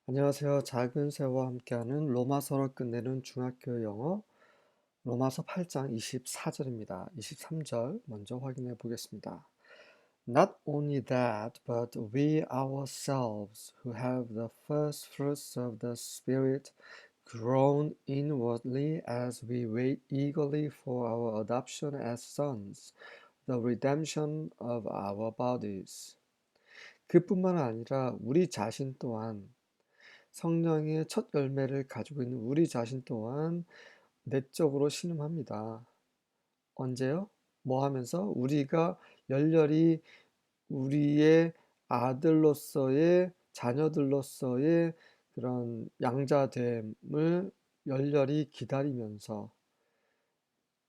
안녕하세요. 작은 새와 함께하는 로마서를 끝내는 중학교 영어 로마서 8장 24절입니다. 23절 먼저 확인해 보겠습니다. Not only that, but we ourselves who have the first fruits of the Spirit groan inwardly as we wait eagerly for our adoption as sons, the redemption of our bodies. 그뿐만 아니라 우리 자신 또한 성령의 첫 열매를 가지고 있는 우리 자신 또한 내적으로 신음합니다. 언제요? 뭐 하면서? 우리가 열렬히 우리의 아들로서의 자녀들로서의 그런 양자됨을 열렬히 기다리면서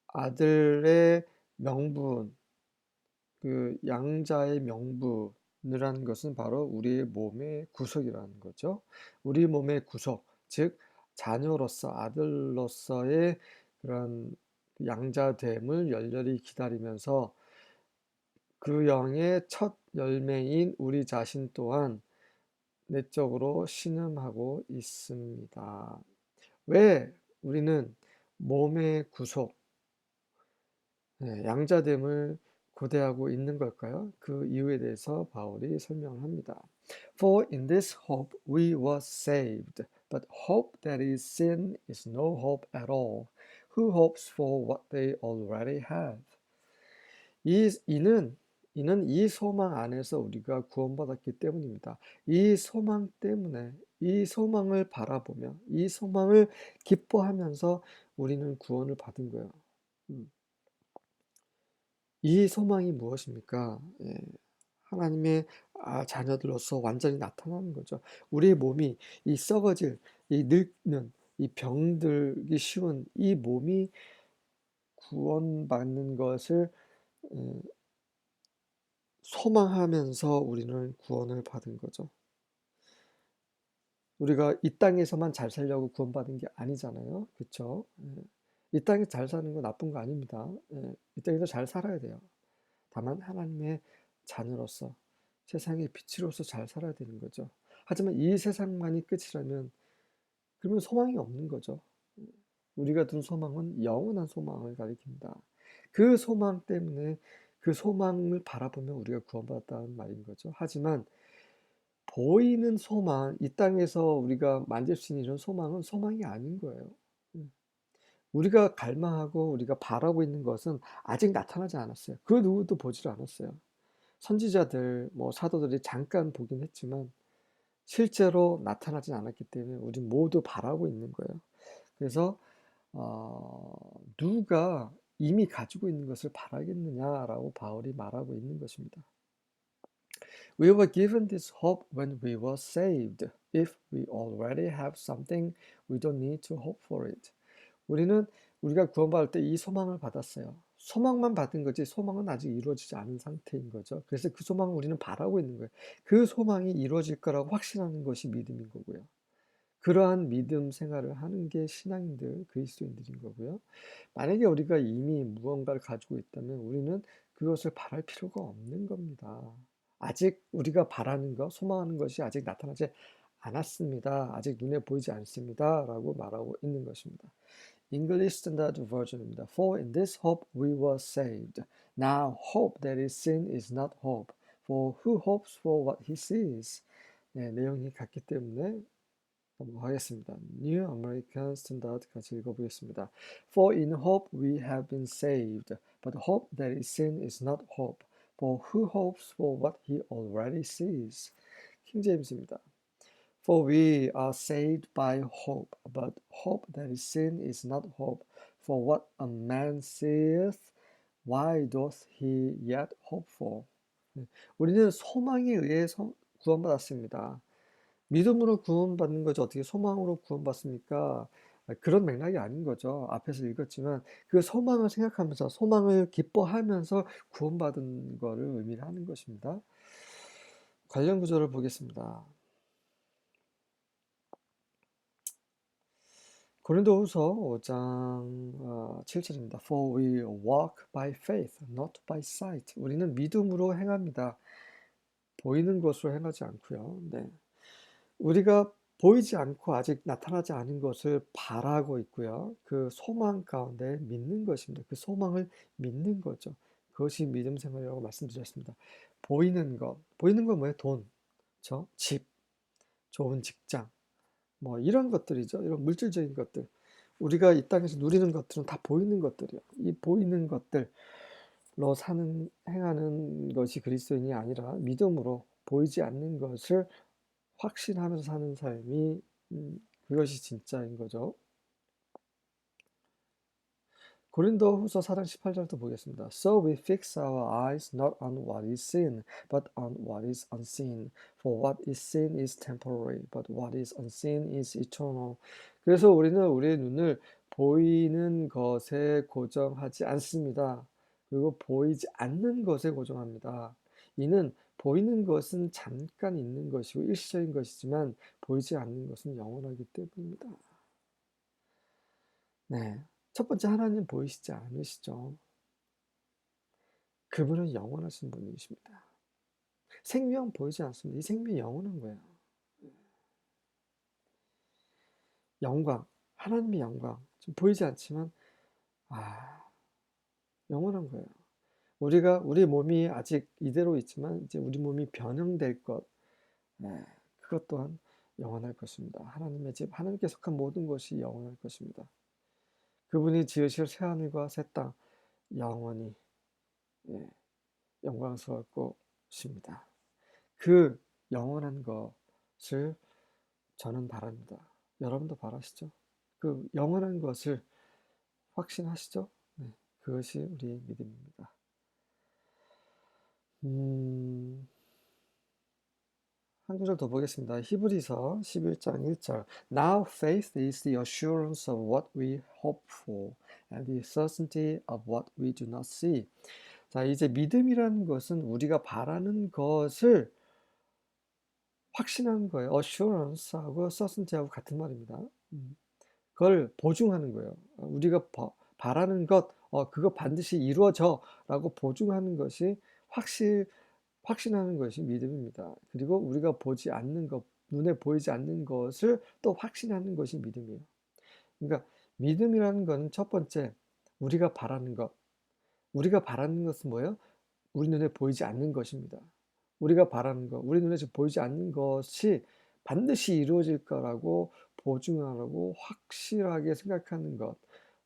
아들의 명분, 그 양자의 명분이라는 것은 바로 우리의 몸의 구속이라는 거죠. 우리 몸의 구속, 즉 자녀로서 아들로서의 그런 양자됨을 열렬히 기다리면서 그 영의 첫 열매인 우리 자신 또한 내적으로 신음하고 있습니다. 왜 우리는 몸의 구속, 양자됨을 고대하고 있는 걸까요? 그 이유에 대해서 바울이 설명을 합니다. For in this hope we were saved, but hope that is sin is no hope at all. Who hopes for what they already have? 이는 이 소망 안에서 우리가 구원받았기 때문입니다. 이 소망 때문에 이 소망을 바라보며 이 소망을 기뻐하면서 우리는 구원을 받은 거예요. 이 소망이 무엇입니까? 하나님의 자녀들로서 완전히 나타나는 거죠. 우리의 몸이 이 썩어질, 이 늙는, 이 병들기 쉬운 이 몸이 구원받는 것을 소망하면서 우리는 구원을 받은 거죠. 우리가 이 땅에서만 잘 살려고 구원받은 게 아니잖아요. 그렇죠? 이 땅에 잘 사는 건 나쁜 거 아닙니다. 이 땅에서 잘 살아야 돼요. 다만 하나님의 자녀로서 세상의 빛으로서 잘 살아야 되는 거죠. 하지만 이 세상만이 끝이라면 그러면 소망이 없는 거죠. 우리가 둔 소망은 영원한 소망을 가리킵니다. 그 소망 때문에 그 소망을 바라보면 우리가 구원받았다는 말인 거죠. 하지만 보이는 소망, 이 땅에서 우리가 만질 수 있는 이런 소망은 소망이 아닌 거예요. 우리가 갈망하고 우리가 바라고 있는 것은 아직 나타나지 않았어요. 그 누구도 보지를 않았어요. 선지자들, 뭐 사도들이 잠깐 보긴 했지만 실제로 나타나진 않았기 때문에 우리 모두 바라고 있는 거예요. 그래서 누가 이미 가지고 있는 것을 바라겠느냐라고 바울이 말하고 있는 것입니다. We were given this hope when we were saved. If we already have something, we don't need to hope for it. 우리가 구원받을 때 이 소망을 받았어요. 소망만 받은 거지 소망은 아직 이루어지지 않은 상태인 거죠. 그래서 그 소망을 우리는 바라고 있는 거예요. 그 소망이 이루어질 거라고 확신하는 것이 믿음인 거고요. 그러한 믿음 생활을 하는 게 신앙인들, 그리스도인들인 거고요. 만약에 우리가 이미 무언가를 가지고 있다면 우리는 그것을 바랄 필요가 없는 겁니다. 아직 우리가 바라는 것, 소망하는 것이 아직 나타나지 않았습니다. 아직 눈에 보이지 않습니다. 라고 말하고 있는 것입니다. English Standard Version입니다. For in this hope we were saved. Now hope that is seen is not hope. For who hopes for what he sees? 네, 내용이 같기 때문에 넘어가겠습니다. New American Standard 같이 읽어보겠습니다. For in hope we have been saved, but hope that is seen is not hope. For who hopes for what he already sees? 킹 제임스입니다. For we are saved by hope, but hope that is seen is not hope. For what a man seeth, why doth he yet hope for? 우리는 소망에 의해 구원받았습니다. 믿음으로 구원받는 거지 어떻게 소망으로 구원받습니까? 그런 맥락이 아닌 거죠. 앞에서 읽었지만 그 소망을 생각하면서 소망을 기뻐하면서 구원받은 거를 의미를 하는 것입니다. 관련 구절을 보겠습니다. 고린도후서 5장 7절입니다. For we walk by faith, not by sight. 우리는 믿음으로 행합니다. 보이는 것으로 행하지 않고요. 네. 우리가 보이지 않고 아직 나타나지 않은 것을 바라고 있고요. 그 소망 가운데 믿는 것입니다. 그 소망을 믿는 거죠. 그것이 믿음 생활이라고 말씀드렸습니다. 보이는 건 뭐예요? 돈, 집, 좋은 직장, 뭐 이런 것들이죠. 이런 물질적인 것들. 우리가 이 땅에서 누리는 것들은 다 보이는 것들이요. 이 보이는 것들로 행하는 것이 그리스도인이 아니라 믿음으로 보이지 않는 것을 확신하면서 사는 삶이 그것이 진짜인 거죠. 고린도후서 4장 18절도 보겠습니다. So we fix our eyes not on what is seen, but on what is unseen. For what is seen is temporary, but what is unseen is eternal. 그래서 우리는 우리의 눈을 보이는 것에 고정하지 않습니다. 그리고 보이지 않는 것에 고정합니다. 이는 보이는 것은 잠깐 있는 것이고 일시적인 것이지만 보이지 않는 것은 영원하기 때문입니다. 네. 첫 번째 하나님 보이시지 않으시죠? 그분은 영원하신 분이십니다. 생명 보이지 않습니다. 이 생명이 영원한 거예요. 영광, 하나님의 영광. 좀 보이지 않지만, 영원한 거예요. 우리 몸이 아직 이대로 있지만, 이제 우리 몸이 변형될 것, 그것 또한 영원할 것입니다. 하나님의 집, 하나님께 속한 모든 것이 영원할 것입니다. 그분이 지으실 새하늘과 새 땅, 영원히, 영광스러울 것입니다. 그 영원한 것을 저는 바랍니다. 여러분도 바라시죠? 그 영원한 것을 확신하시죠? 네, 그것이 우리의 믿음입니다. 한 구절 더 보겠습니다. 히브리서 11장 1절. Now faith is the assurance of what we hope for and the certainty of what we do not see. 자, 이제 믿음이라는 것은 우리가 바라는 것을 확신하는 거예요. assurance하고 certainty하고 같은 말입니다. 그걸 보증하는 거예요. 우리가 바라는 것, 그거 반드시 이루어져라고 보증하는 것이 확신하는 것이 믿음입니다. 그리고 우리가 보지 않는 것, 눈에 보이지 않는 것을 또 확신하는 것이 믿음이에요. 그러니까 믿음이라는 것은 첫 번째, 우리가 바라는 것. 우리가 바라는 것은 뭐예요? 우리 눈에 보이지 않는 것입니다. 우리가 바라는 것, 우리 눈에 보이지 않는 것이 반드시 이루어질 거라고 보증하라고 확실하게 생각하는 것,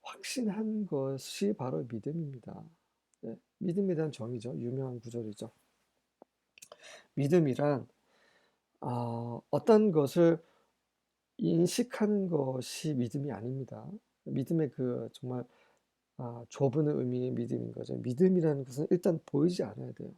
확신한 것이 바로 믿음입니다. 네, 믿음에 대한 정의죠. 유명한 구절이죠. 믿음이란 어떤 것을 인식하는 것이 믿음이 아닙니다. 믿음의 그 정말 좁은 의미의 믿음인 거죠. 믿음이라는 것은 일단 보이지 않아야 돼요.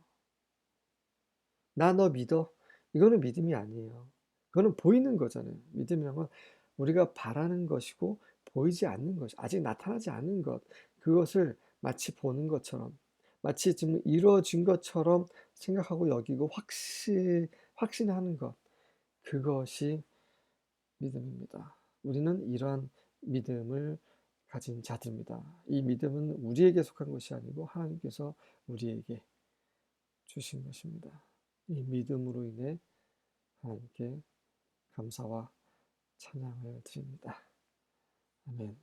나 너 믿어? 이거는 믿음이 아니에요. 그거는 보이는 거잖아요. 믿음이란 건 우리가 바라는 것이고 보이지 않는 것, 아직 나타나지 않은 것, 그것을 마치 보는 것처럼, 마치 지금 이루어진 것처럼 생각하고 여기고 확신하는 것, 그것이 믿음입니다. 우리는 이러한 믿음을 가진 자들입니다. 이 믿음은 우리에게 속한 것이 아니고 하나님께서 우리에게 주신 것입니다. 이 믿음으로 인해 하나님께 감사와 찬양을 드립니다. 아멘.